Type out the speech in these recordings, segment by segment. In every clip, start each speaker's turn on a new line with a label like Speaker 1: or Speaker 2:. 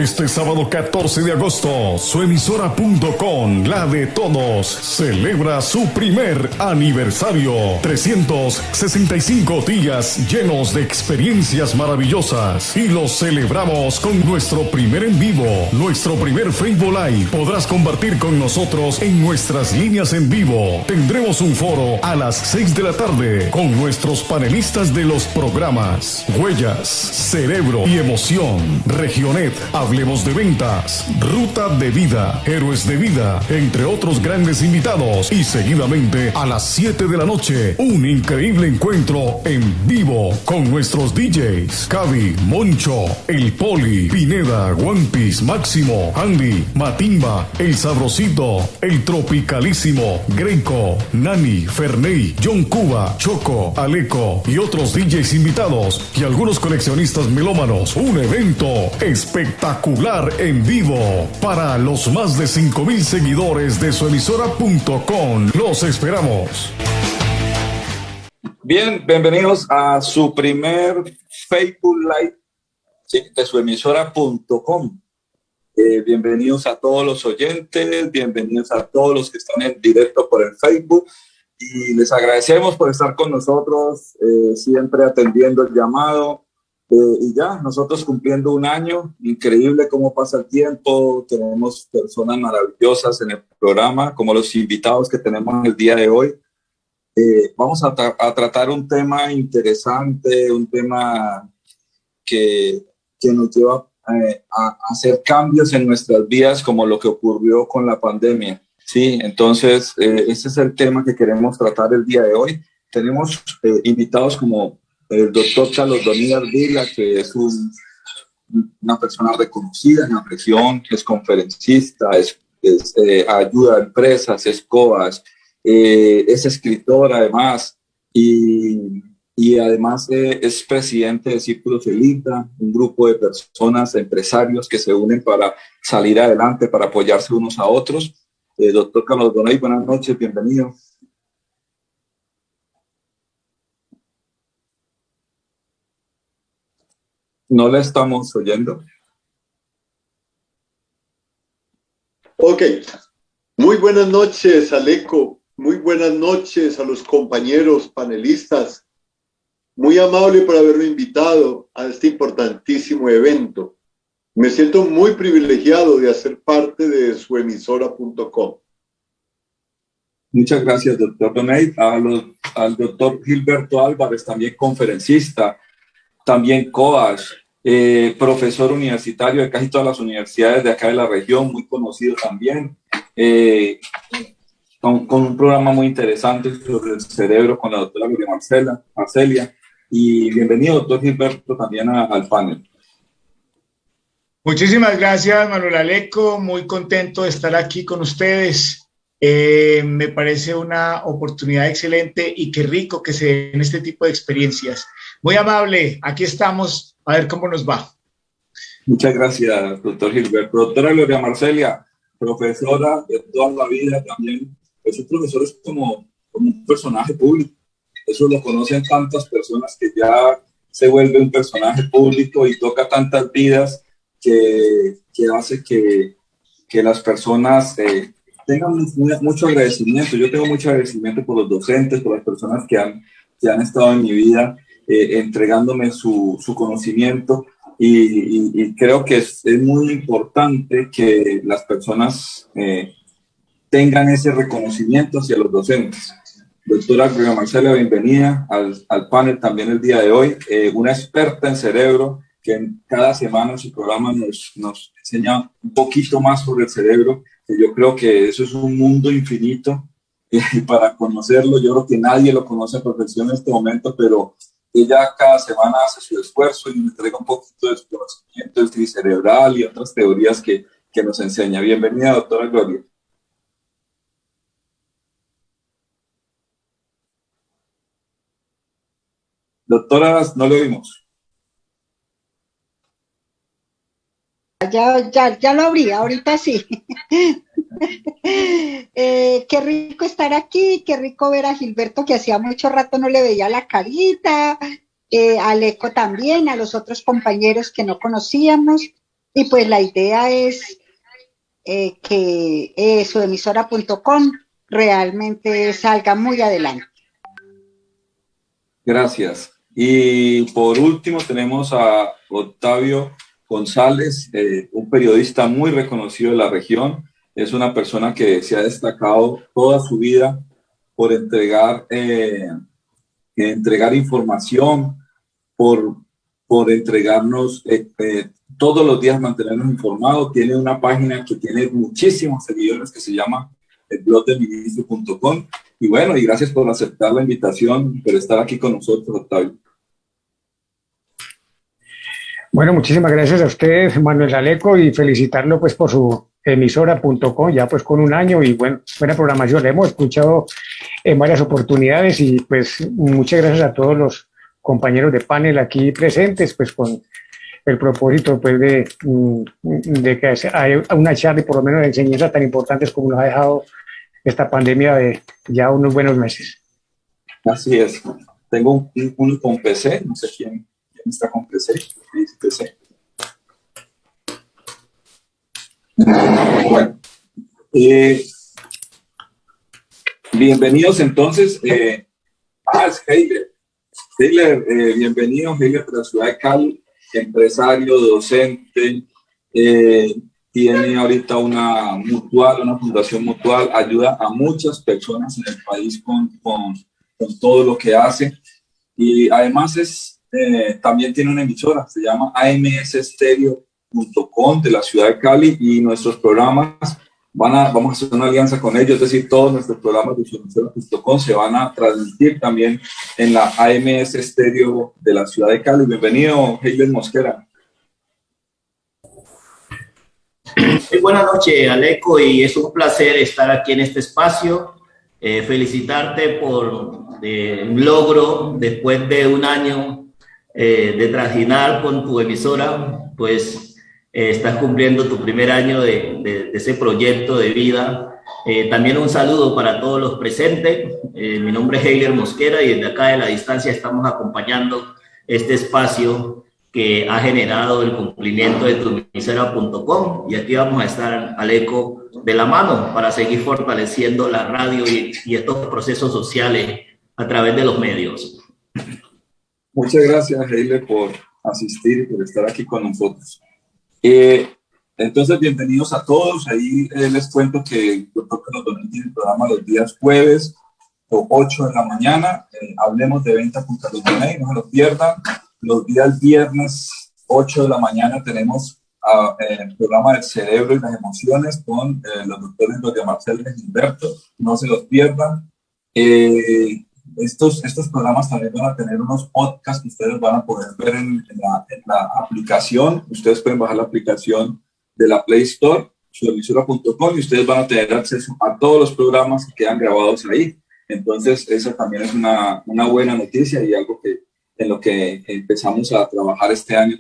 Speaker 1: Este sábado 14 de agosto, su emisora.com, la de todos, celebra su primer aniversario. 365 días llenos de experiencias maravillosas. Y los celebramos con nuestro primer en vivo, nuestro primer Facebook Live. Podrás compartir con nosotros en nuestras líneas en vivo. Tendremos un foro a las 6 de la tarde con nuestros panelistas de los programas Huellas, Cerebro y Emoción, Regionet, Hablemos de Ventas, Ruta de Vida, Héroes de Vida, entre otros grandes invitados. Y seguidamente a las 7 de la noche, un increíble encuentro en vivo con nuestros DJs Cavi, Moncho, El Poli, Pineda, One Piece, Máximo, Andy, Matimba, El Sabrosito, El Tropicalísimo, Greco, Nani, Ferney, John Cuba, Choco, Aleco y otros DJs invitados y algunos coleccionistas melómanos. Un evento espectacular en vivo para los más de 5,000 seguidores de su emisora.com. Los esperamos.
Speaker 2: Bien, bienvenidos a su primer Facebook Live, ¿sí?, de su emisora.com. Bienvenidos a todos los oyentes, bienvenidos a todos los que están en directo por el Facebook y les agradecemos por estar con nosotros, siempre atendiendo el llamado. Y ya, nosotros cumpliendo un año, increíble cómo pasa el tiempo, tenemos personas maravillosas en el programa, como los invitados que tenemos el día de hoy. Vamos a tratar un tema interesante, un tema que nos lleva a hacer cambios en nuestras vidas, como lo que ocurrió con la pandemia, ¿sí? Entonces, ese es el tema que queremos tratar el día de hoy. Tenemos invitados como el doctor Carlos Donívar Vila, que es una persona reconocida en la región, que es conferencista, ayuda a empresas, es coach, es escritor además, y además es presidente de Círculo Celita, un grupo de personas, empresarios que se unen para salir adelante, para apoyarse unos a otros. Doctor Carlos Donívar, buenas noches, bienvenido. No le estamos oyendo.
Speaker 3: Ok. Muy buenas noches, Aleco. Muy buenas noches a los compañeros panelistas. Muy amable por haberme invitado a este importantísimo evento. Me siento muy privilegiado de hacer parte de su emisora.com.
Speaker 2: Muchas gracias, doctor Donay. Al doctor Gilberto Álvarez, también conferencista, también coach, profesor universitario de casi todas las universidades de acá de la región, muy conocido también, con un programa muy interesante sobre el cerebro con la doctora Gloria Marcelia. Y bienvenido, doctor Gilberto, también al panel.
Speaker 4: Muchísimas gracias, Manuel Aleco. Muy contento de estar aquí con ustedes. Me parece una oportunidad excelente y qué rico que se den este tipo de experiencias. Muy amable, aquí estamos, a ver cómo nos va.
Speaker 2: Muchas gracias, doctor Gilberto. Doctora Gloria Marcelia, profesora de toda la vida también. Esos profesores como un personaje público. Eso lo conocen tantas personas que ya se vuelve un personaje público y toca tantas vidas que hace que las personas tengan mucho agradecimiento. Yo tengo mucho agradecimiento por los docentes, por las personas que han estado en mi vida entregándome su conocimiento y creo que es muy importante que las personas tengan ese reconocimiento hacia los docentes. Doctora Gloria Marcelia, bienvenida al panel también el día de hoy, una experta en cerebro que cada semana en su programa nos enseña un poquito más sobre el cerebro, que yo creo que eso es un mundo infinito y para conocerlo, yo creo que nadie lo conoce a perfección en este momento, pero ella cada semana hace su esfuerzo y nos entrega un poquito de su conocimiento del tricerebral y otras teorías que nos enseña. Bienvenida, doctora Gloria. Doctora, no le oímos.
Speaker 5: Ya lo abrí, ahorita sí. Qué rico estar aquí, qué rico ver a Gilberto, que hacía mucho rato no le veía la carita, a Aleco también, a los otros compañeros que no conocíamos. Y pues la idea es que suemisora.com realmente salga muy adelante.
Speaker 2: Gracias. Y por último tenemos a Octavio González, un periodista muy reconocido de la región. Es una persona que se ha destacado toda su vida por entregar información, por entregarnos todos los días, mantenernos informados. Tiene una página que tiene muchísimos seguidores que se llama elblogdelministro.com. Y bueno, y gracias por aceptar la invitación, por estar aquí con nosotros, Octavio.
Speaker 6: Bueno, muchísimas gracias a usted, Manuel Zaleco, y felicitarlo pues por su emisora.com, ya pues con un año y bueno, buena programación. La hemos escuchado en varias oportunidades y pues muchas gracias a todos los compañeros de panel aquí presentes, pues con el propósito pues de que haya una charla y por lo menos de enseñanzas tan importantes como nos ha dejado esta pandemia de ya unos buenos meses.
Speaker 2: Así es. Tengo uno con PC, no sé quién está con PC. Dice PC. Bueno, bienvenidos entonces. Es Heiler. Heiler, bienvenido, Heiler, de la ciudad de Cali, empresario, docente. Tiene ahorita una fundación mutual, ayuda a muchas personas en el país con todo lo que hace. Y además también tiene una emisora, se llama amsstereo.com de la ciudad de Cali, y nuestros programas vamos a hacer una alianza con ellos, es decir, todos nuestros programas de suemisora.com se van a transmitir también en la AMS Stereo de la ciudad de Cali. Bienvenido, Heiler Mosquera.
Speaker 7: Muy buenas noches, Aleco, y es un placer estar aquí en este espacio. Felicitarte por un logro después de un año de trajinar con tu emisora, pues estás cumpliendo tu primer año de ese proyecto de vida. También un saludo para todos los presentes. Mi nombre es Heiler Mosquera y desde acá de la distancia estamos acompañando este espacio que ha generado el cumplimiento de tuemisora.com, y aquí vamos a estar, Aleco, de la mano para seguir fortaleciendo la radio y estos procesos sociales a través de los medios.
Speaker 2: Muchas gracias, Heiler, por asistir y por estar aquí con nosotros. Entonces, bienvenidos a todos. Ahí les cuento que yo creo que nos donen el programa los días jueves o 8 de la mañana. Hablemos de venta con Carlos Donet, no se lo pierdan. Los días viernes 8 de la mañana tenemos el programa del cerebro y las emociones con los doctores Gloria Marcela y Gilberto. No se los pierdan. Estos programas también van a tener unos podcasts que ustedes van a poder ver en la aplicación. Ustedes pueden bajar la aplicación de la Play Store, suemisora.com, y ustedes van a tener acceso a todos los programas que quedan grabados ahí. Entonces, esa también es una buena noticia y algo en lo que empezamos a trabajar este año.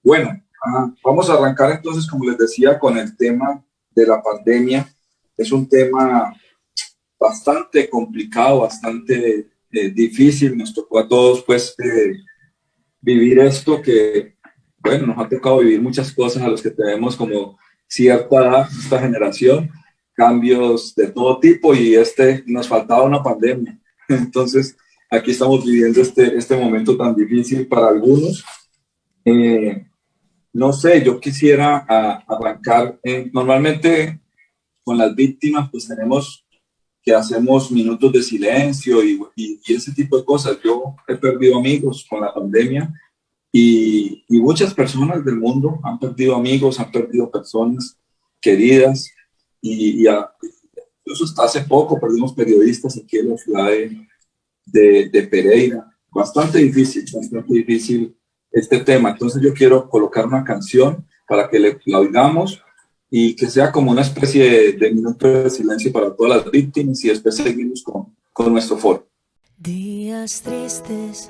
Speaker 2: Bueno, vamos a arrancar entonces, como les decía, con el tema de la pandemia. Es un tema bastante complicado, bastante difícil. Nos tocó a todos, pues, vivir esto que, bueno, nos ha tocado vivir muchas cosas a los que tenemos como cierta edad, esta generación, cambios de todo tipo, y nos faltaba una pandemia. Entonces, aquí estamos viviendo este momento tan difícil para algunos. No sé, yo quisiera arrancar. Normalmente con las víctimas, pues tenemos que hacemos minutos de silencio y ese tipo de cosas. Yo he perdido amigos con la pandemia y muchas personas del mundo han perdido amigos, han perdido personas queridas y incluso hasta hace poco perdimos periodistas aquí en la ciudad de Pereira. Bastante difícil este tema. Entonces yo quiero colocar una canción para que la oigamos y que sea como una especie de minuto de silencio para todas las víctimas, y después seguimos con nuestro foro.
Speaker 8: Días tristes,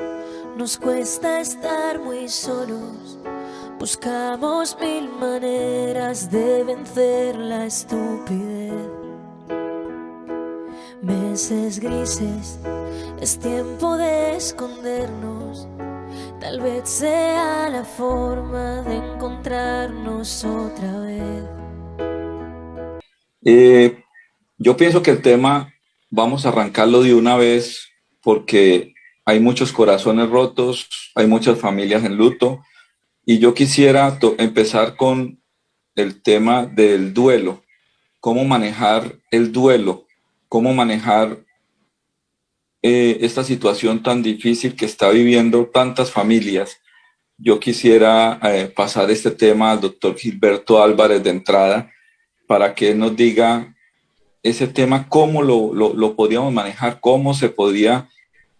Speaker 8: nos cuesta estar muy solos, buscamos mil maneras de vencer la estupidez. Meses grises, es tiempo de escondernos, tal vez sea la forma de encontrarnos otra vez.
Speaker 2: Yo pienso que el tema vamos a arrancarlo de una vez porque hay muchos corazones rotos, hay muchas familias en luto y yo quisiera empezar con el tema del duelo, cómo manejar el duelo, cómo manejar esta situación tan difícil que está viviendo tantas familias. Yo quisiera pasar este tema al doctor Gilberto Álvarez de entrada para que él nos diga ese tema, cómo lo podíamos manejar, cómo se podía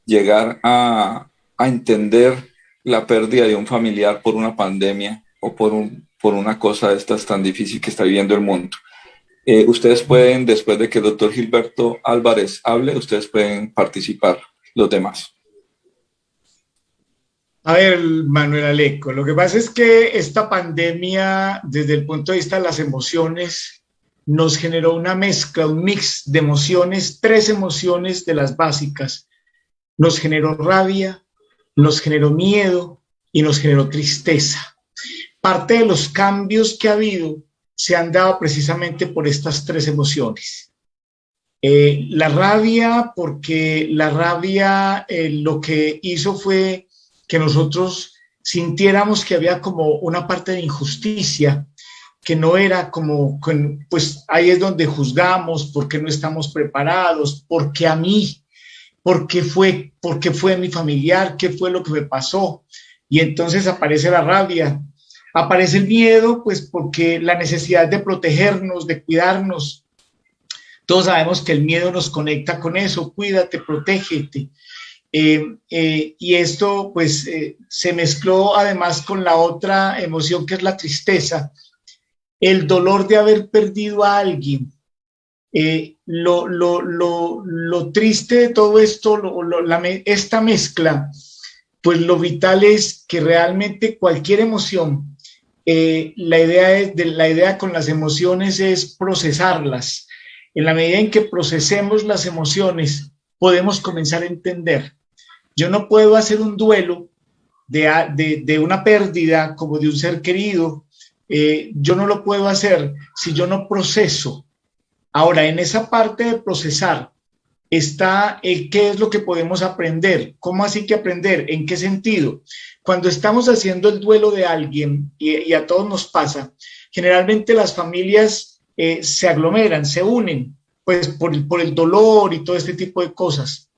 Speaker 2: llegar a entender la pérdida de un familiar por una pandemia o por una cosa de estas tan difícil que está viviendo el mundo. Ustedes pueden, después de que el doctor Gilberto Álvarez hable, ustedes pueden participar, los demás.
Speaker 4: A ver, Manuel Aleco, lo que pasa es que esta pandemia, desde el punto de vista de las emociones, nos generó una mezcla, un mix de emociones, 3 emociones de las básicas. Nos generó rabia, nos generó miedo y nos generó tristeza. Parte de los cambios que ha habido se han dado precisamente por estas 3 emociones. La rabia, porque la rabia lo que hizo fue que nosotros sintiéramos que había como una parte de injusticia, que no era como, pues ahí es donde juzgamos, porque no estamos preparados, porque a mí, porque fue mi familiar, qué fue lo que me pasó. Y entonces aparece la rabia, aparece el miedo, pues porque la necesidad de protegernos, de cuidarnos. Todos sabemos que el miedo nos conecta con eso, cuídate, protégete. Y esto pues se mezcló además con la otra emoción que es la tristeza, el dolor de haber perdido a alguien. Lo triste de todo esto, esta mezcla, pues lo vital es que realmente cualquier emoción, la idea con las emociones es procesarlas. En la medida en que procesemos las emociones, podemos comenzar a entender. Yo no puedo hacer un duelo de una pérdida como de un ser querido. Yo no lo puedo hacer si yo no proceso. Ahora, en esa parte de procesar está el qué es lo que podemos aprender. ¿Cómo así que aprender? ¿En qué sentido? Cuando estamos haciendo el duelo de alguien, y a todos nos pasa, generalmente las familias se aglomeran, se unen, pues por el dolor y todo este tipo de cosas.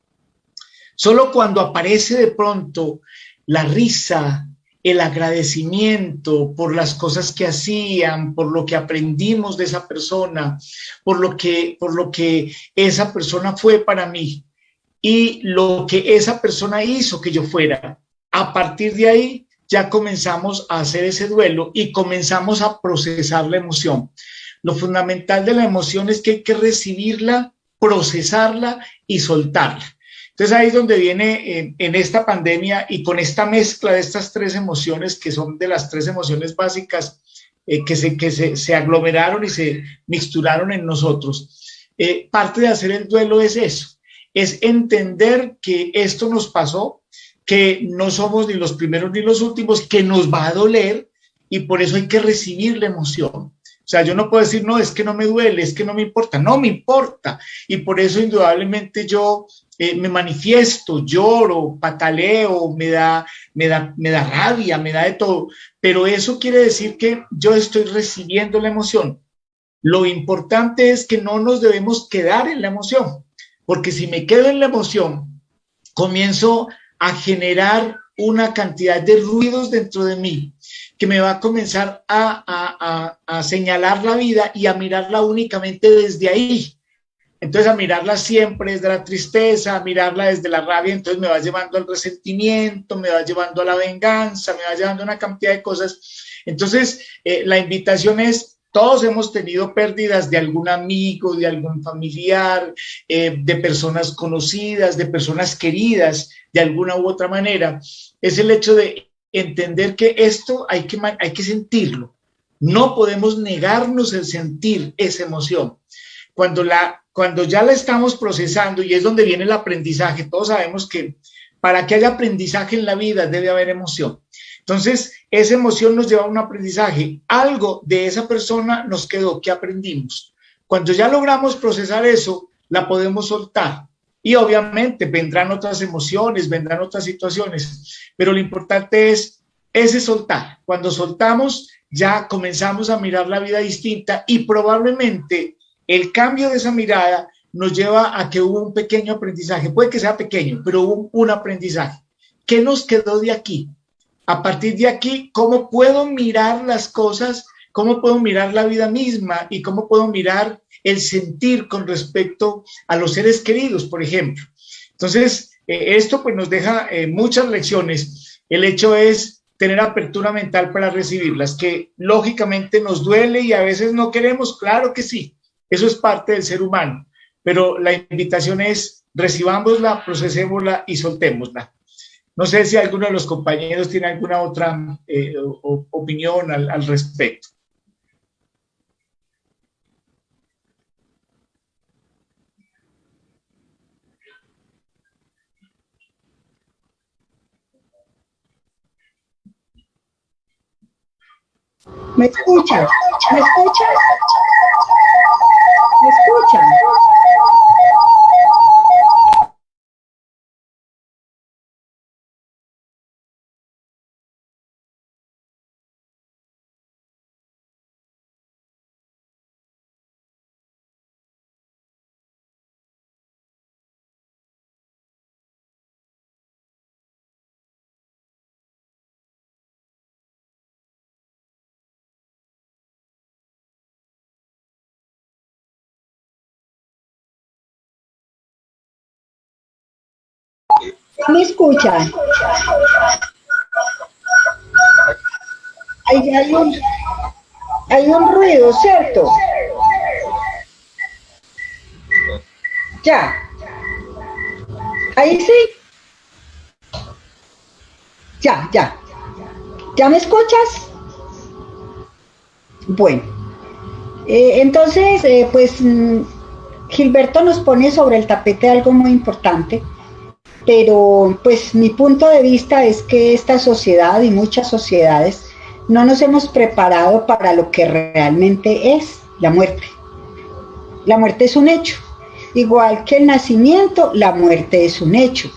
Speaker 4: Solo cuando aparece de pronto la risa, el agradecimiento por las cosas que hacían, por lo que aprendimos de esa persona, por lo que esa persona fue para mí y lo que esa persona hizo que yo fuera. A partir de ahí ya comenzamos a hacer ese duelo y comenzamos a procesar la emoción. Lo fundamental de la emoción es que hay que recibirla, procesarla y soltarla. Entonces ahí es donde viene en esta pandemia y con esta mezcla de estas 3 emociones que son de las 3 emociones básicas que se aglomeraron y se mixturaron en nosotros. Parte de hacer el duelo es eso, es entender que esto nos pasó, que no somos ni los primeros ni los últimos, que nos va a doler y por eso hay que recibir la emoción. O sea, yo no puedo decir, no, es que no me duele, es que no me importa. No me importa. Y por eso indudablemente yo me manifiesto, lloro, pataleo, me da rabia, me da de todo. Pero eso quiere decir que yo estoy recibiendo la emoción. Lo importante es que no nos debemos quedar en la emoción, porque si me quedo en la emoción, comienzo a generar una cantidad de ruidos dentro de mí que me va a comenzar a señalar la vida y a mirarla únicamente desde ahí. Entonces a mirarla siempre desde la tristeza, a mirarla desde la rabia, entonces me va llevando al resentimiento, me va llevando a la venganza, me va llevando a una cantidad de cosas. Entonces la invitación es, todos hemos tenido pérdidas de algún amigo, de algún familiar, de personas conocidas, de personas queridas, de alguna u otra manera. Es el hecho de entender que esto hay que sentirlo. No podemos negarnos el sentir esa emoción. Cuando ya la estamos procesando, y es donde viene el aprendizaje, todos sabemos que para que haya aprendizaje en la vida debe haber emoción. Entonces, esa emoción nos lleva a un aprendizaje. Algo de esa persona nos quedó, que aprendimos. Cuando ya logramos procesar eso, la podemos soltar. Y obviamente vendrán otras emociones, vendrán otras situaciones, pero lo importante es ese soltar. Cuando soltamos, ya comenzamos a mirar la vida distinta y probablemente el cambio de esa mirada nos lleva a que hubo un pequeño aprendizaje. Puede que sea pequeño, pero hubo un aprendizaje. ¿Qué nos quedó de aquí? A partir de aquí, ¿cómo puedo mirar las cosas? ¿Cómo puedo mirar la vida misma? ¿Y cómo puedo mirar el sentir con respecto a los seres queridos, por ejemplo? Entonces, esto pues nos deja muchas lecciones. El hecho es tener apertura mental para recibirlas, que lógicamente nos duele y a veces no queremos, claro que sí, eso es parte del ser humano, pero la invitación es recibámosla, procesémosla y soltémosla. No sé si alguno de los compañeros tiene alguna otra opinión al respecto.
Speaker 5: ¿Me escuchan? ¿Me escuchan? ¿Me escuchan? ¿Me escuchan? Hay un ruido, ¿cierto? Ya. Ahí sí. Ya, ya. ¿Ya me escuchas? Bueno. Entonces, pues Gilberto nos pone sobre el tapete algo muy importante, pero pues mi punto de vista es que esta sociedad y muchas sociedades no nos hemos preparado para lo que realmente es la muerte. La muerte es un hecho. Igual que el nacimiento, la muerte es un hecho.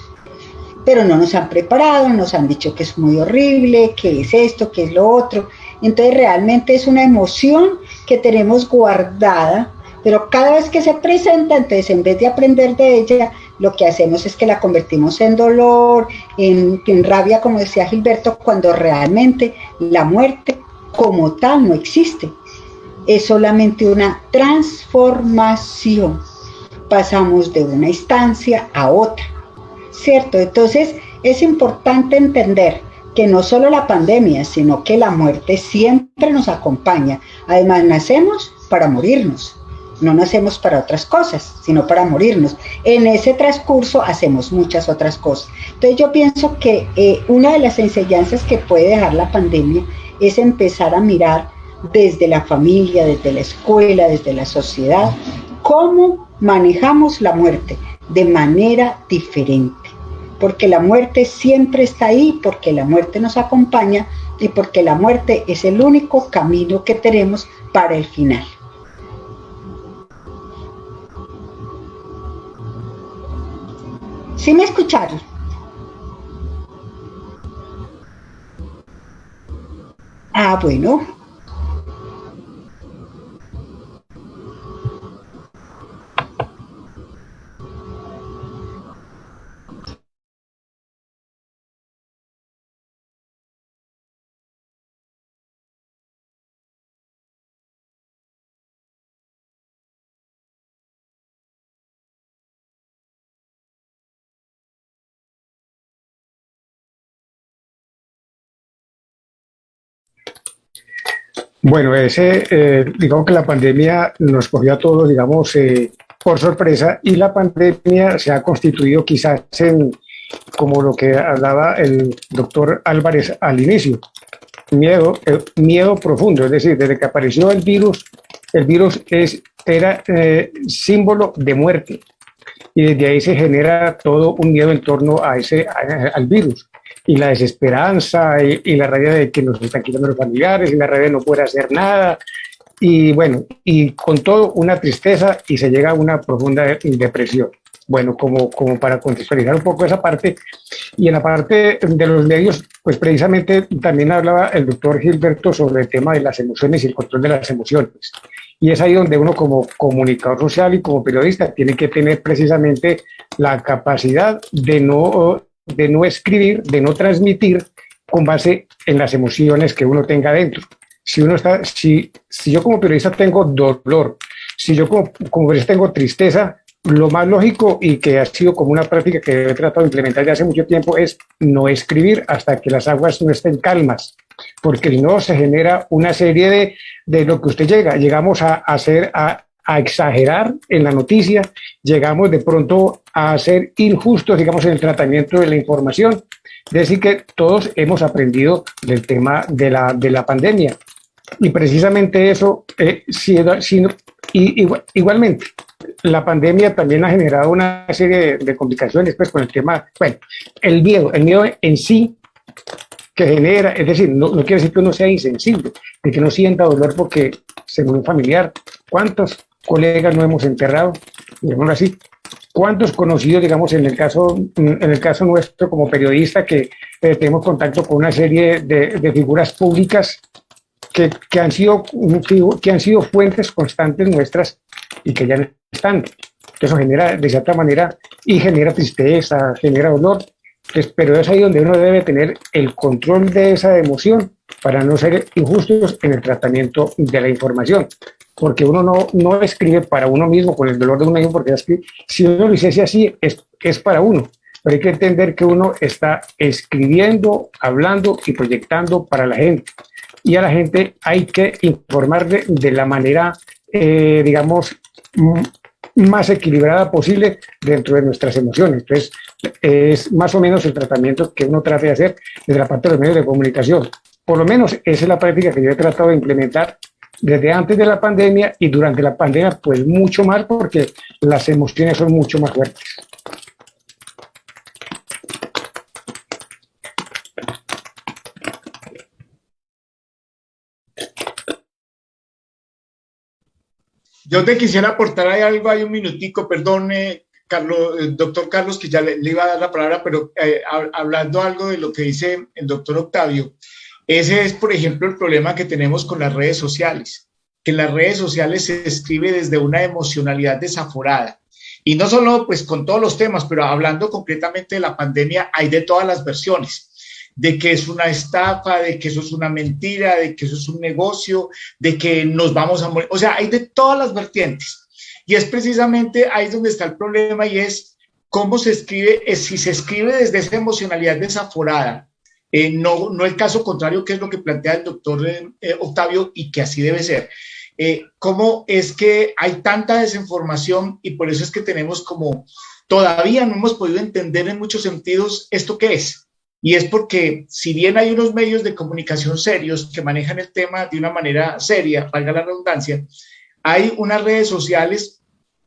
Speaker 5: Pero no nos han preparado, nos han dicho que es muy horrible, que es esto, que es lo otro. Entonces realmente es una emoción que tenemos guardada, pero cada vez que se presenta, entonces en vez de aprender de ella, lo que hacemos es que la convertimos en dolor, en rabia, como decía Gilberto, cuando realmente la muerte como tal no existe. Es solamente una transformación. Pasamos de una instancia a otra, ¿cierto? Entonces es importante entender que no solo la pandemia, sino que la muerte siempre nos acompaña. Además, nacemos para morirnos. No nacemos para otras cosas, sino para morirnos. En ese transcurso hacemos muchas otras cosas. Entonces yo pienso que una de las enseñanzas que puede dejar la pandemia es empezar a mirar desde la familia, desde la escuela, desde la sociedad, cómo manejamos la muerte de manera diferente. Porque la muerte siempre está ahí, porque la muerte nos acompaña y porque la muerte es el único camino que tenemos para el final. ¿Sí me escucharon? Ah, bueno.
Speaker 6: Bueno, digamos que la pandemia nos cogió a todos, digamos, por sorpresa, y la pandemia se ha constituido quizás en, como lo que hablaba el doctor Álvarez al inicio, miedo profundo, es decir, desde que apareció el virus era símbolo de muerte. y desde ahí se genera todo un miedo en torno al virus y la desesperanza y la rabia de que nos están quitando los familiares y la rabia de no poder hacer nada y bueno, y con todo una tristeza y se llega a una profunda depresión. Bueno, como para contextualizar un poco esa parte, y en la parte de los medios, pues precisamente también hablaba el doctor Gilberto sobre el tema de las emociones y el control de las emociones. Y es ahí donde uno como comunicador social y como periodista tiene que tener precisamente la capacidad de no escribir, de no transmitir con base en las emociones que uno tenga dentro. Si yo como periodista tengo dolor, si yo como periodista tengo tristeza, lo más lógico y que ha sido como una práctica que he tratado de implementar ya hace mucho tiempo es no escribir hasta que las aguas no estén calmas, porque si no se genera una serie de lo que usted llegamos a hacer, a exagerar en la noticia, llegamos de pronto a ser injustos, digamos, en el tratamiento de la información. Es decir, que todos hemos aprendido del tema de la pandemia. Y precisamente eso, igualmente, la pandemia también ha generado una serie de complicaciones pues, con el tema, bueno, el miedo en sí que genera, es decir, no quiere decir que uno sea insensible, de que no sienta dolor porque se murió un familiar. ¿Cuántos colegas no hemos enterrado? Digámoslo así. ¿Cuántos conocidos, digamos, en el caso nuestro como periodista, que tenemos contacto con una serie de figuras públicas que han sido fuentes constantes nuestras y que ya no están? Eso genera, de cierta manera, y genera tristeza, genera dolor. Entonces, pero es ahí donde uno debe tener el control de esa emoción para no ser injustos en el tratamiento de la información. Porque uno no escribe para uno mismo con el dolor de uno mismo, porque si uno lo hiciese así, es para uno. Pero hay que entender que uno está escribiendo, hablando y proyectando para la gente. Y a la gente hay que informarle de la manera, digamos, más equilibrada posible dentro de nuestras emociones. Entonces, es más o menos el tratamiento que uno trata de hacer desde la parte de los medios de comunicación. Por lo menos esa es la práctica que yo he tratado de implementar desde antes de la pandemia y durante la pandemia, pues mucho más porque las emociones son mucho más fuertes.
Speaker 4: Yo te quisiera aportar ahí algo, hay un minutico, perdón, Carlos, doctor Carlos, que ya le iba a dar la palabra, pero hablando algo de lo que dice el doctor Octavio, ese es, por ejemplo, el problema que tenemos con las redes sociales, que en las redes sociales se escribe desde una emocionalidad desaforada. Y no solo pues con todos los temas, pero hablando concretamente de la pandemia, hay de todas las versiones, de que es una estafa, de que eso es una mentira, de que eso es un negocio, de que nos vamos a morir. O sea, hay de todas las vertientes. Y es precisamente ahí donde está el problema y es cómo se escribe, si se escribe desde esa emocionalidad desaforada, no el caso contrario, que es lo que plantea el doctor Octavio y que así debe ser. ¿Cómo es que hay tanta desinformación y por eso es que tenemos como, todavía no hemos podido entender en muchos sentidos esto qué es? Y es porque si bien hay unos medios de comunicación serios que manejan el tema de una manera seria, valga la redundancia, hay unas redes sociales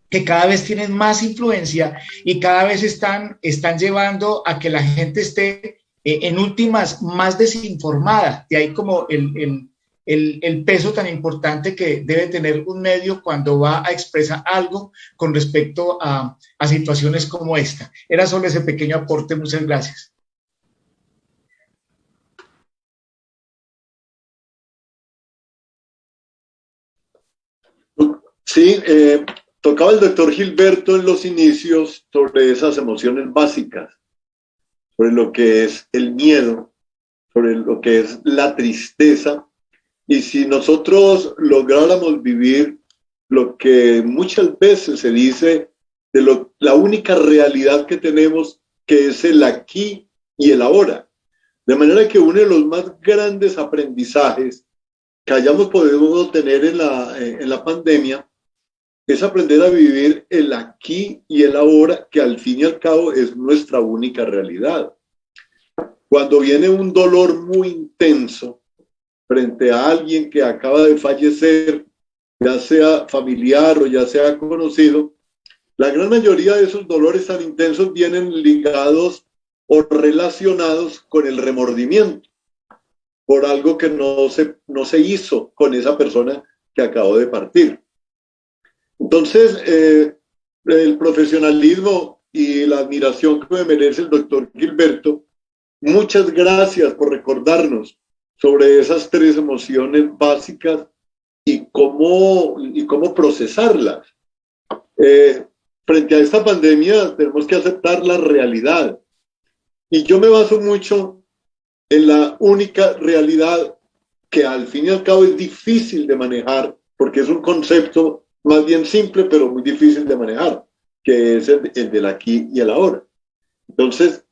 Speaker 4: que cada vez tienen más influencia y cada vez están llevando a que la gente esté en últimas más desinformada. De ahí como el peso tan importante que debe tener un medio cuando va a expresar algo con respecto a situaciones como esta. Era solo ese pequeño aporte. Muchas gracias.
Speaker 3: Sí, tocaba el doctor Gilberto en los inicios sobre esas emociones básicas, sobre lo que es el miedo, sobre lo que es la tristeza. Y si nosotros lográramos vivir lo que muchas veces se dice de la única realidad que tenemos, que es el aquí y el ahora. De manera que uno de los más grandes aprendizajes que hayamos podido tener en la pandemia es aprender a vivir el aquí y el ahora, que al fin y al cabo es nuestra única realidad. Cuando viene un dolor muy intenso frente a alguien que acaba de fallecer, ya sea familiar o ya sea conocido, La gran mayoría de esos dolores tan intensos vienen ligados o relacionados con el remordimiento por algo que no se hizo con esa persona que acabó de partir. Entonces, el profesionalismo y la admiración que me merece el doctor Gilberto, muchas gracias por recordarnos sobre esas 3 emociones básicas y cómo procesarlas. Frente a esta pandemia tenemos que aceptar la realidad. Y yo me baso mucho en la única realidad que al fin y al cabo es difícil de manejar, porque es un concepto más bien simple, pero muy difícil de manejar, que es el del aquí y el ahora. Entonces,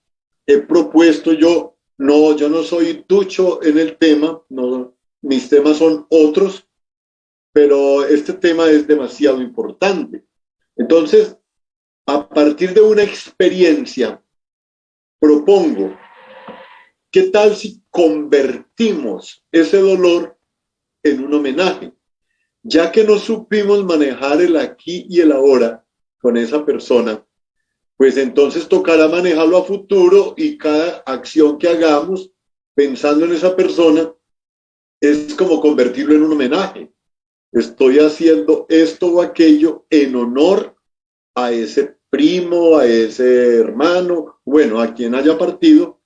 Speaker 3: he propuesto yo no soy ducho en el tema, no, mis temas son otros, pero este tema es demasiado importante. Entonces, a partir de una experiencia, propongo, ¿qué tal si convertimos ese dolor en un homenaje? Ya que no supimos manejar el aquí y el ahora con esa persona, pues entonces tocará manejarlo a futuro y cada acción que hagamos pensando en esa persona es como convertirlo en un homenaje. Estoy haciendo esto o aquello en honor a ese primo, a ese hermano, bueno, a quien haya partido,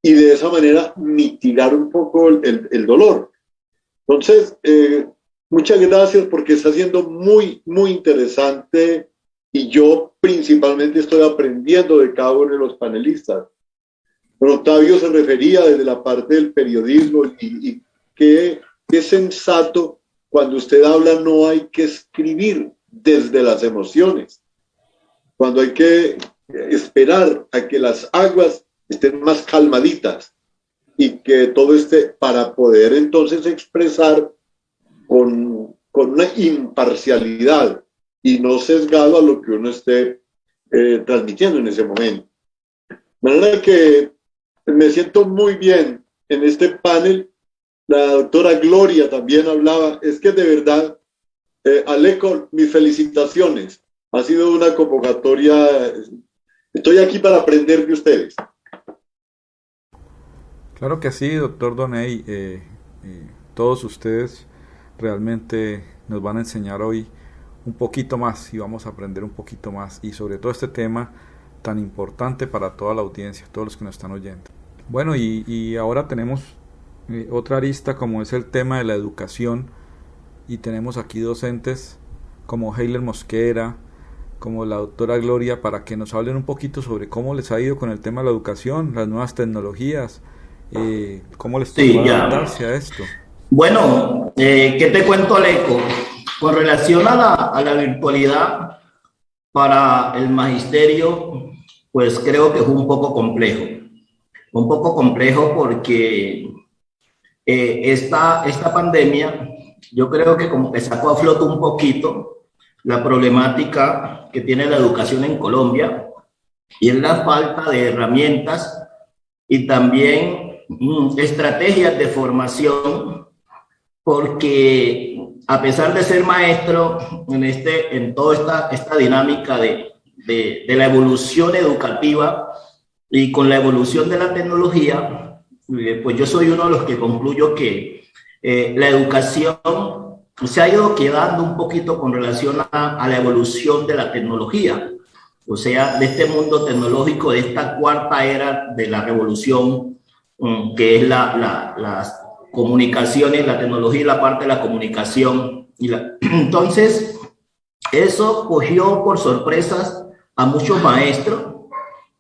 Speaker 3: y de esa manera mitigar un poco el dolor. Entonces, muchas gracias porque está siendo muy, muy interesante y yo principalmente estoy aprendiendo de cada uno de los panelistas. Don Octavio se refería desde la parte del periodismo y qué sensato, cuando usted habla no hay que escribir desde las emociones, cuando hay que esperar a que las aguas estén más calmaditas y que todo esté para poder entonces expresar con una imparcialidad y no sesgado a lo que uno esté transmitiendo en ese momento. De manera que me siento muy bien en este panel. La doctora Gloria también hablaba. Es que de verdad, Aleco, mis felicitaciones. Ha sido una convocatoria. Estoy aquí para aprender de ustedes.
Speaker 9: Claro que sí, doctor Doney. Todos ustedes realmente nos van a enseñar hoy un poquito más y vamos a aprender un poquito más y sobre todo este tema tan importante para toda la audiencia, todos los que nos están oyendo. Bueno, y ahora tenemos otra arista como es el tema de la educación y tenemos aquí docentes como Heiler Mosquera, como la doctora Gloria, para que nos hablen un poquito sobre cómo les ha ido con el tema de la educación, las nuevas tecnologías, cómo les tocó adaptarse a esto.
Speaker 7: Bueno, ¿qué te cuento, Aleco? Con relación a la virtualidad para el magisterio, pues creo que es un poco complejo. Un poco complejo porque esta pandemia, yo creo que como que sacó a flote un poquito la problemática que tiene la educación en Colombia y es la falta de herramientas y también estrategias de formación, porque a pesar de ser maestro en toda esta dinámica de la evolución educativa y con la evolución de la tecnología, pues yo soy uno de los que concluyo que la educación se ha ido quedando un poquito con relación a la evolución de la tecnología, o sea, de este mundo tecnológico, de esta cuarta era de la revolución, que es las comunicaciones, la tecnología y la parte de la comunicación. Entonces, eso cogió por sorpresas a muchos maestros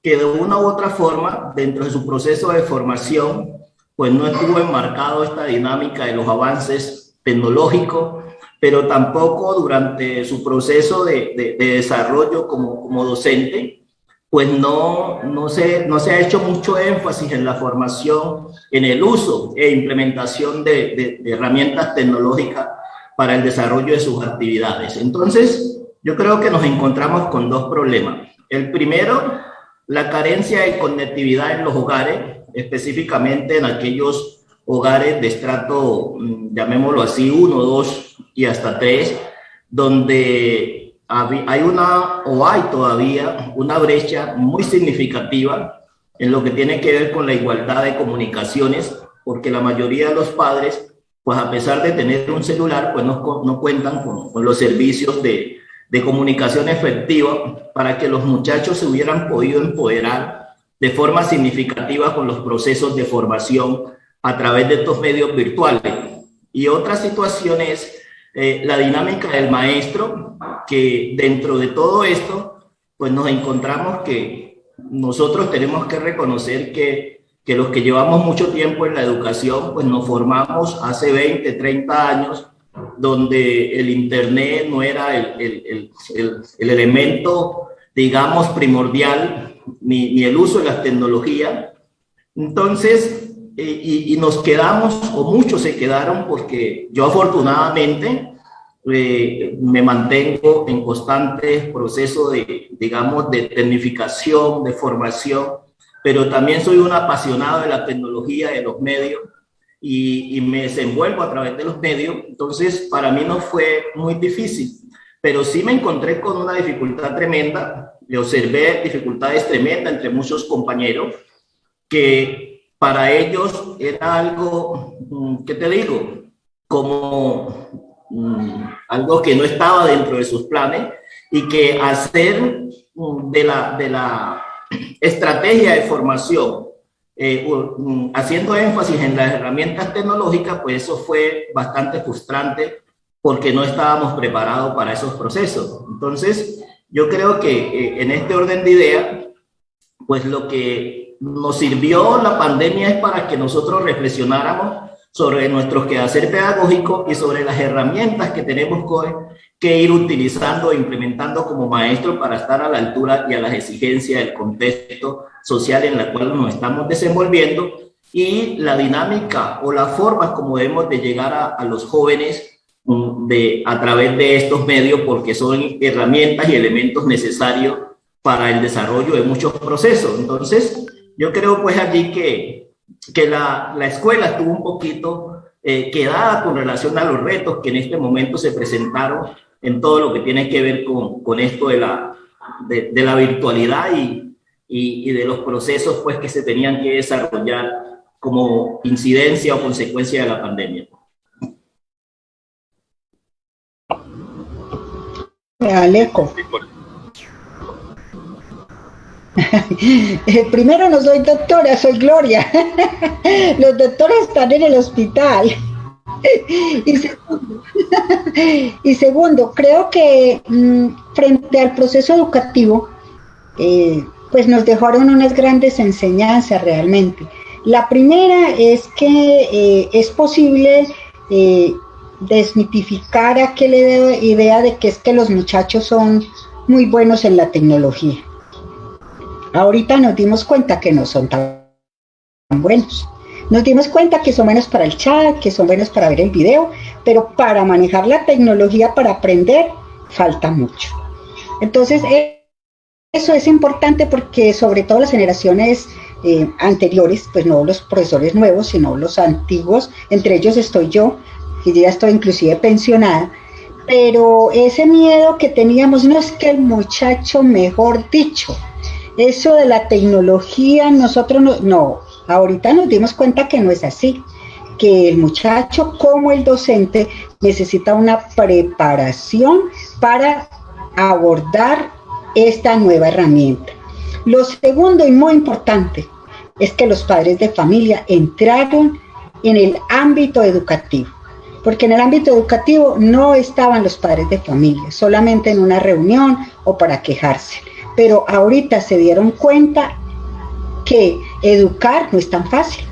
Speaker 7: que de una u otra forma, dentro de su proceso de formación, pues no estuvo enmarcado esta dinámica de los avances tecnológicos, pero tampoco durante su proceso de desarrollo como docente, pues no se ha hecho mucho énfasis en la formación, en el uso e implementación de herramientas tecnológicas para el desarrollo de sus actividades. Entonces, yo creo que nos encontramos con dos problemas. El primero, la carencia de conectividad en los hogares, específicamente en aquellos hogares de estrato, llamémoslo así, 1, 2 y hasta 3, donde hay todavía una brecha muy significativa en lo que tiene que ver con la igualdad de comunicaciones, porque la mayoría de los padres, pues a pesar de tener un celular, pues no cuentan con los servicios de comunicación efectiva para que los muchachos se hubieran podido empoderar de forma significativa con los procesos de formación a través de estos medios virtuales. Y otra situación es la dinámica del maestro, que dentro de todo esto, pues nos encontramos que nosotros tenemos que reconocer que los que llevamos mucho tiempo en la educación, pues nos formamos hace 20, 30 años, donde el Internet no era el elemento, digamos, primordial, ni el uso de las tecnologías. Entonces, y nos quedamos, o muchos se quedaron, porque yo afortunadamente me mantengo en constante proceso de, digamos, de tecnificación, de formación, pero también soy un apasionado de la tecnología, de los medios, y me desenvuelvo a través de los medios. Entonces, para mí no fue muy difícil, pero sí me encontré con una dificultad tremenda. Le observé dificultades tremendas entre muchos compañeros, que para ellos era algo, ¿qué te digo? Como algo que no estaba dentro de sus planes, y que hacer de la estrategia de formación, haciendo énfasis en las herramientas tecnológicas, pues eso fue bastante frustrante, porque no estábamos preparados para esos procesos. Entonces, yo creo que en este orden de ideas, pues lo que nos sirvió la pandemia es para que nosotros reflexionáramos sobre nuestro quehacer pedagógico y sobre las herramientas que tenemos que ir utilizando e implementando como maestros para estar a la altura y a las exigencias del contexto social en el cual nos estamos desenvolviendo, y la dinámica o las formas como debemos de llegar a los jóvenes a través de estos medios, porque son herramientas y elementos necesarios para el desarrollo de muchos procesos. Entonces, yo creo pues allí que la escuela estuvo un poquito quedada con relación a los retos que en este momento se presentaron en todo lo que tiene que ver con esto de la virtualidad y de los procesos pues que se tenían que desarrollar como incidencia o consecuencia de la pandemia.
Speaker 5: Aleco. Primero, no soy doctora, soy Gloria. Los doctores están en el hospital. Y segundo, creo que frente al proceso educativo, pues nos dejaron unas grandes enseñanzas realmente. La primera es que es posible desmitificar aquella idea de que es que los muchachos son muy buenos en la tecnología. Ahorita nos dimos cuenta que no son tan buenos. Nos dimos cuenta que son buenos para el chat, que son buenos para ver el video, pero para manejar la tecnología, para aprender, falta mucho. Entonces, eso es importante, porque sobre todo las generaciones anteriores, pues no los profesores nuevos, sino los antiguos, entre ellos estoy yo, que ya estoy inclusive pensionada, pero ese miedo que teníamos, no es que el muchacho, mejor dicho, eso de la tecnología, nosotros no, ahorita nos dimos cuenta que no es así, que el muchacho como el docente necesita una preparación para abordar esta nueva herramienta. Lo segundo y muy importante es que los padres de familia entraron en el ámbito educativo, porque en el ámbito educativo no estaban los padres de familia, solamente en una reunión o para quejarse. Pero ahorita se dieron cuenta que educar no es tan fácil,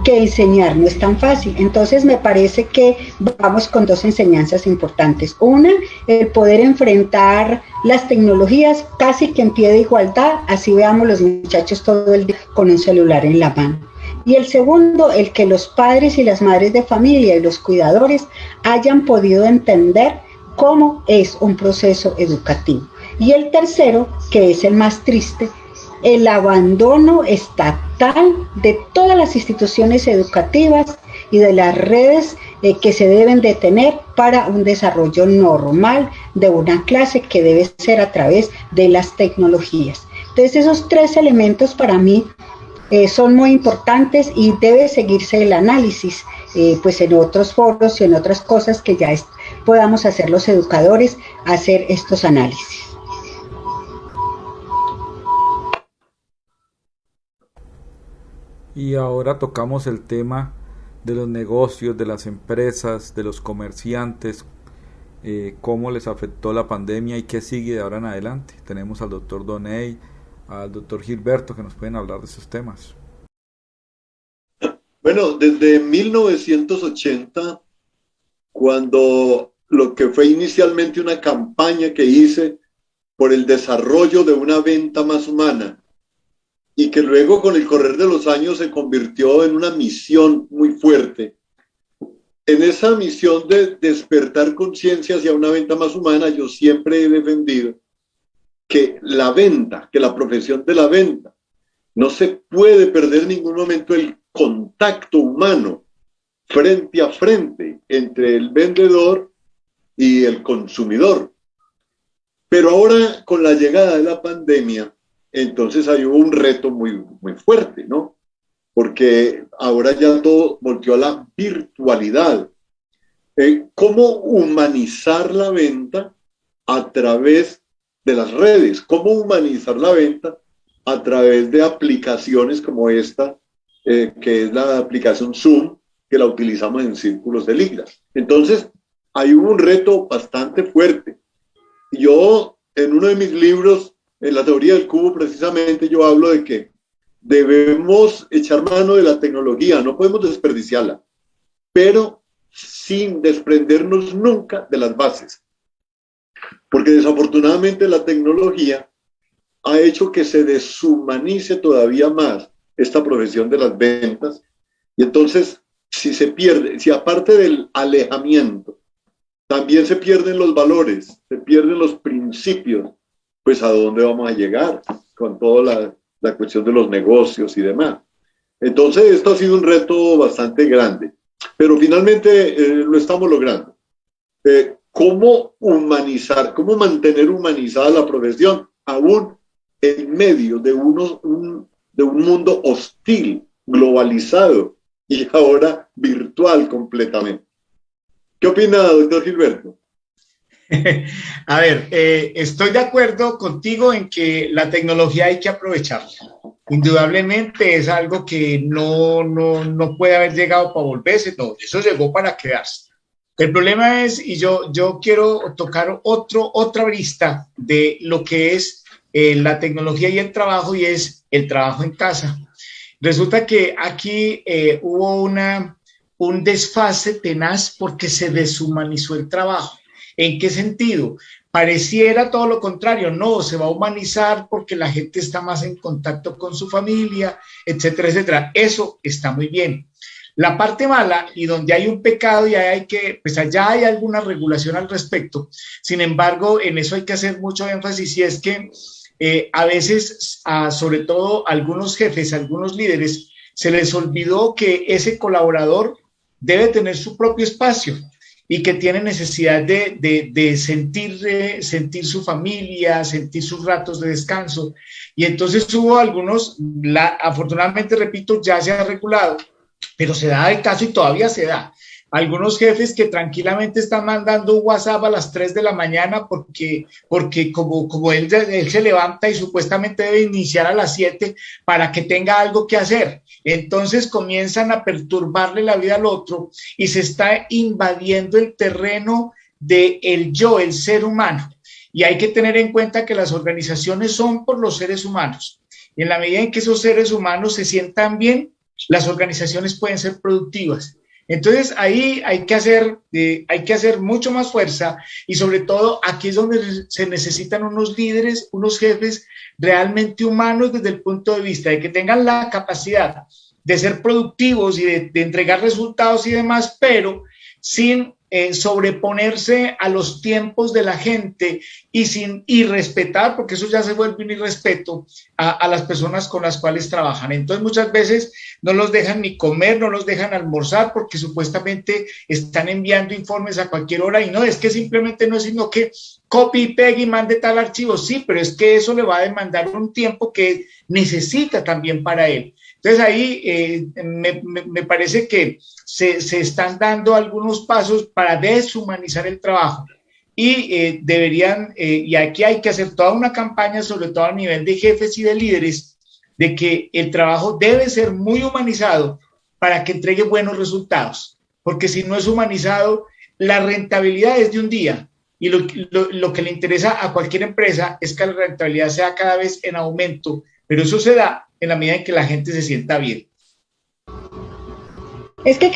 Speaker 5: que enseñar no es tan fácil. Entonces me parece que vamos con dos enseñanzas importantes. Una, el poder enfrentar las tecnologías casi que en pie de igualdad, así veamos los muchachos todo el día con un celular en la mano. Y el segundo, el que los padres y las madres de familia y los cuidadores hayan podido entender cómo es un proceso educativo. Y el tercero, que es el más triste, el abandono estatal de todas las instituciones educativas y de las redes que se deben de tener para un desarrollo normal de una clase que debe ser a través de las tecnologías. Entonces esos 3 elementos para mí son muy importantes y debe seguirse el análisis pues en otros foros y en otras cosas que ya podamos hacer los educadores, hacer estos análisis.
Speaker 9: Y ahora tocamos el tema de los negocios, de las empresas, de los comerciantes, cómo les afectó la pandemia y qué sigue de ahora en adelante. Tenemos al doctor Doney, al doctor Gilberto, que nos pueden hablar de esos temas.
Speaker 3: Bueno, desde 1980, cuando lo que fue inicialmente una campaña que hice por el desarrollo de una venta más humana, y que luego con el correr de los años se convirtió en una misión muy fuerte. En esa misión de despertar conciencia hacia una venta más humana, yo siempre he defendido que la venta, que la profesión de la venta, no se puede perder en ningún momento el contacto humano frente a frente entre el vendedor y el consumidor. Pero ahora, con la llegada de la pandemia, entonces ahí hubo un reto muy fuerte, ¿no? Porque ahora ya todo volteó a la virtualidad. ¿Cómo humanizar la venta a través de las redes? ¿Cómo humanizar la venta a través de aplicaciones como esta, que es la aplicación Zoom, que la utilizamos en círculos de ligas? Entonces, ahí hubo un reto bastante fuerte. Yo, en uno de mis libros, en la teoría del cubo, precisamente, yo hablo de que debemos echar mano de la tecnología, no podemos desperdiciarla, pero sin desprendernos nunca de las bases. Porque desafortunadamente la tecnología ha hecho que se deshumanice todavía más esta profesión de las ventas. Y entonces, si se pierde, si aparte del alejamiento, también se pierden los valores, se pierden los principios, pues a dónde vamos a llegar con toda la cuestión de los negocios y demás. Entonces, esto ha sido un reto bastante grande, pero finalmente lo estamos logrando. ¿Cómo humanizar, cómo mantener humanizada la profesión, aún en medio de un mundo hostil, globalizado y ahora virtual completamente? ¿Qué opina, doctor Gilberto?
Speaker 4: A ver, estoy de acuerdo contigo en que la tecnología hay que aprovecharla. Indudablemente es algo que no puede haber llegado para volverse, no, eso llegó para quedarse. El problema es, y yo quiero tocar otra arista de lo que es la tecnología y el trabajo, y es el trabajo en casa. Resulta que aquí hubo un desfase tenaz porque se deshumanizó el trabajo. ¿En qué sentido? Pareciera todo lo contrario, no, se va a humanizar porque la gente está más en contacto con su familia, etcétera, etcétera. Eso está muy bien. La parte mala, y donde hay un pecado y pues allá hay alguna regulación al respecto, sin embargo, en eso hay que hacer mucho énfasis, y es que a veces, sobre todo a algunos jefes, a algunos líderes, se les olvidó que ese colaborador debe tener su propio espacio y que tiene necesidad de sentir su familia, sentir sus ratos de descanso. Y entonces hubo algunos, afortunadamente, repito, ya se ha regulado, pero se da el caso y todavía se da. Algunos jefes que tranquilamente están mandando un WhatsApp a las 3 de la mañana porque como él se levanta y supuestamente debe iniciar a las 7 para que tenga algo que hacer. Entonces comienzan a perturbarle la vida al otro y se está invadiendo el terreno del yo, el ser humano. Y hay que tener en cuenta que las organizaciones son por los seres humanos. Y en la medida en que esos seres humanos se sientan bien, las organizaciones pueden ser productivas. Entonces ahí hay que hacer mucho más fuerza, y sobre todo aquí es donde se necesitan unos líderes, unos jefes realmente humanos desde el punto de vista de que tengan la capacidad de ser productivos y de entregar resultados y demás, pero sin sobreponerse a los tiempos de la gente y respetar, porque eso ya se vuelve un irrespeto a las personas con las cuales trabajan. Entonces muchas veces no los dejan ni comer, no los dejan almorzar porque supuestamente están enviando informes a cualquier hora y no, es que simplemente no es sino que copie y pegue y mande tal archivo, sí, pero es que eso le va a demandar un tiempo que necesita también para él. Entonces ahí me parece que se están dando algunos pasos para deshumanizar el trabajo y deberían, y aquí hay que hacer toda una campaña, sobre todo a nivel de jefes y de líderes, de que el trabajo debe ser muy humanizado para que entregue buenos resultados, porque si no es humanizado, la rentabilidad es de un día y lo que le interesa a cualquier empresa es que la rentabilidad sea cada vez en aumento, pero eso se da en la medida en que la gente se sienta bien.
Speaker 5: Es que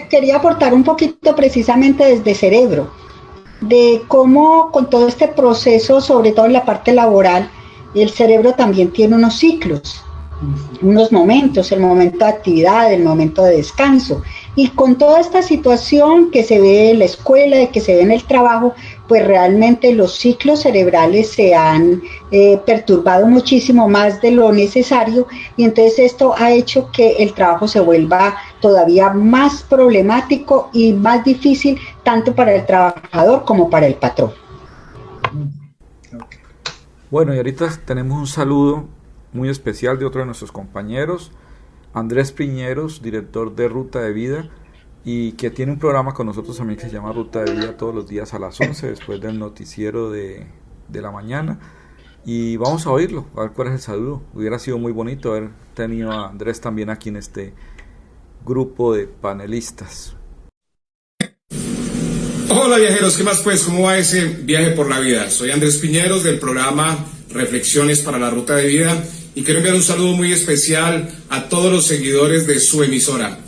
Speaker 5: quería aportar un poquito precisamente desde cerebro, de cómo con todo este proceso, sobre todo en la parte laboral, el cerebro también tiene unos ciclos, unos momentos, el momento de actividad, el momento de descanso. Y con toda esta situación que se ve en la escuela y que se ve en el trabajo, pues realmente los ciclos cerebrales se han perturbado muchísimo más de lo necesario y entonces esto ha hecho que el trabajo se vuelva todavía más problemático y más difícil tanto para el trabajador como para el patrón.
Speaker 9: Bueno, y ahorita tenemos un saludo muy especial de otro de nuestros compañeros, Andrés Piñeros, director de Ruta de Vida, y que tiene un programa con nosotros también que se llama Ruta de Vida todos los días a las 11, después del noticiero de la mañana. Y vamos a oírlo, a ver cuál es el saludo. Hubiera sido muy bonito haber tenido a Andrés también aquí en este grupo de panelistas.
Speaker 10: Hola viajeros, ¿qué más pues? ¿Cómo va ese viaje por la vida? Soy Andrés Piñeros del programa Reflexiones para la Ruta de Vida y quiero enviar un saludo muy especial a todos los seguidores de su emisora.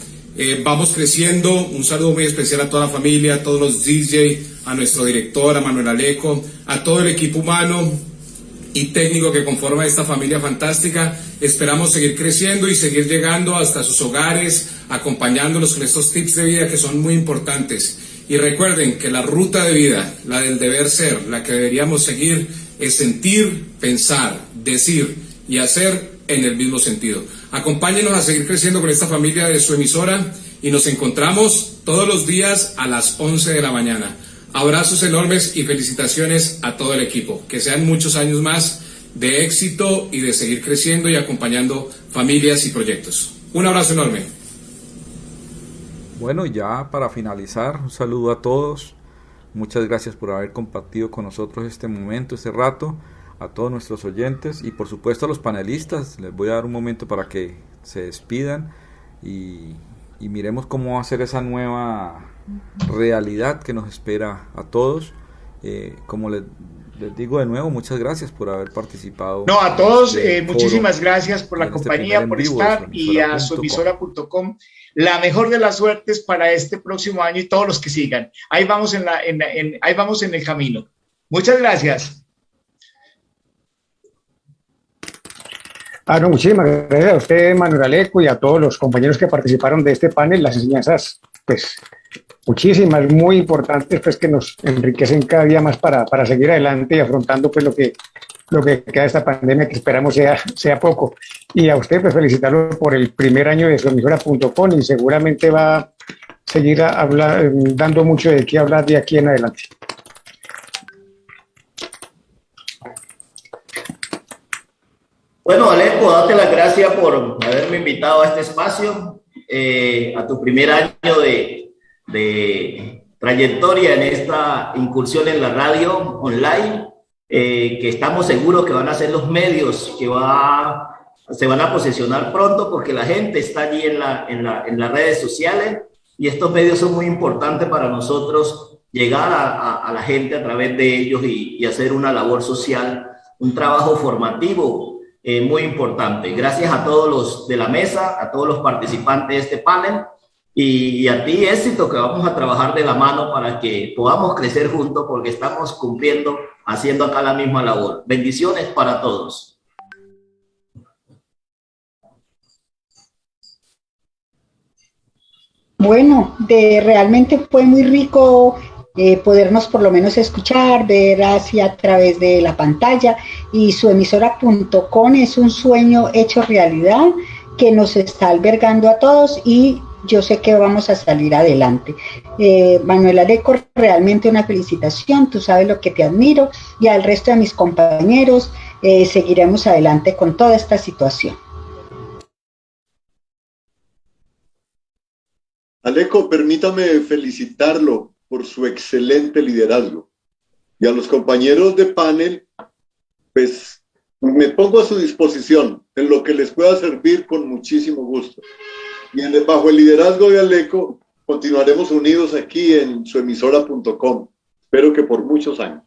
Speaker 10: Vamos creciendo, un saludo muy especial a toda la familia, a todos los DJ, a nuestro director, a Manuel Aleco, a todo el equipo humano y técnico que conforma esta familia fantástica. Esperamos seguir creciendo y seguir llegando hasta sus hogares, acompañándolos con estos tips de vida que son muy importantes. Y recuerden que la ruta de vida, la del deber ser, la que deberíamos seguir, es sentir, pensar, decir y hacer en el mismo sentido. Acompáñenos a seguir creciendo con esta familia de su emisora y nos encontramos todos los días a las 11 de la mañana. Abrazos enormes y felicitaciones a todo el equipo. Que sean muchos años más de éxito y de seguir creciendo y acompañando familias y proyectos. Un abrazo enorme.
Speaker 9: Bueno, ya para finalizar, un saludo a todos. Muchas gracias por haber compartido con nosotros este momento, este rato, a todos nuestros oyentes y por supuesto a los panelistas. Les voy a dar un momento para que se despidan y miremos cómo va a ser esa nueva realidad que nos espera a todos. Como les digo de nuevo, muchas gracias por haber participado.
Speaker 4: No, a todos, muchísimas gracias por la compañía, por estar y a suemisora.com. La mejor de las suertes para este próximo año y todos los que sigan. Ahí vamos ahí vamos en el camino. Muchas gracias.
Speaker 6: No, muchísimas gracias a usted, Manuel Aleco, y a todos los compañeros que participaron de este panel. Las enseñanzas, pues, muchísimas, muy importantes, pues, que nos enriquecen cada día más para seguir adelante y afrontando, pues, lo que queda de esta pandemia, que esperamos sea poco. Y a usted, pues, felicitarlo por el primer año de suemisora.com y seguramente va a seguir dando mucho de qué hablar de aquí en adelante.
Speaker 7: Bueno, Aleco, date las gracias por haberme invitado a este espacio, a tu primer año de trayectoria en esta incursión en la radio online, que estamos seguros que van a ser los medios que se van a posicionar pronto porque la gente está allí en las redes sociales y estos medios son muy importantes para nosotros llegar a la gente a través de ellos y hacer una labor social, un trabajo formativo muy importante. Gracias a todos los de la mesa, a todos los participantes de este panel y a ti, éxito, que vamos a trabajar de la mano para que podamos crecer juntos porque estamos cumpliendo, haciendo acá la misma labor. Bendiciones para todos.
Speaker 5: Bueno, realmente fue muy rico podernos por lo menos escuchar, ver así a través de la pantalla, y suemisora.com es un sueño hecho realidad que nos está albergando a todos, y yo sé que vamos a salir adelante. Manuel Areco, realmente una felicitación, tú sabes lo que te admiro, y al resto de mis compañeros seguiremos adelante con toda esta situación.
Speaker 3: Aleco, permítame felicitarlo por su excelente liderazgo. Y a los compañeros de panel, pues me pongo a su disposición en lo que les pueda servir con muchísimo gusto. Y bajo el liderazgo de Aleco, continuaremos unidos aquí en suemisora.com. Espero que por muchos años.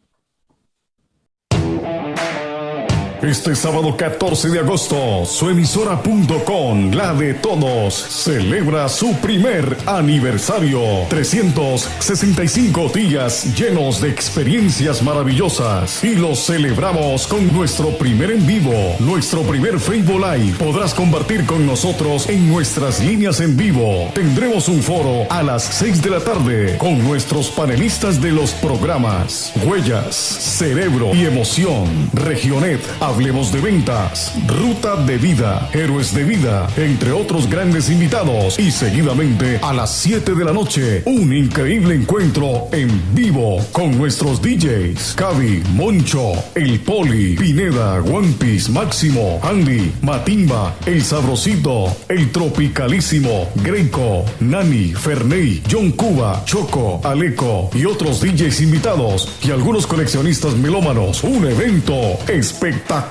Speaker 1: Este sábado 14 de agosto, suemisora.com, la de todos, celebra su primer aniversario. 365 días llenos de experiencias maravillosas, y los celebramos con nuestro primer en vivo, nuestro primer Facebook Live. Podrás compartir con nosotros en nuestras líneas en vivo. Tendremos un foro a las 6 de la tarde con nuestros panelistas de los programas Huellas, Cerebro y Emoción, Regionet, Hablemos de Ventas, Ruta de Vida, Héroes de Vida, entre otros grandes invitados. Y seguidamente a las 7 de la noche, un increíble encuentro en vivo con nuestros DJs Cavi, Moncho, El Poli, Pineda, One Piece, Máximo, Andy, Matimba, El Sabrosito, El Tropicalísimo, Greco, Nani, Ferney, John Cuba, Choco, Aleco y otros DJs invitados y algunos coleccionistas melómanos. Un evento espectacular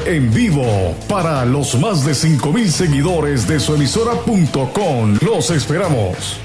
Speaker 1: en vivo para los más de 5,000 seguidores de suemisora.com. Los esperamos.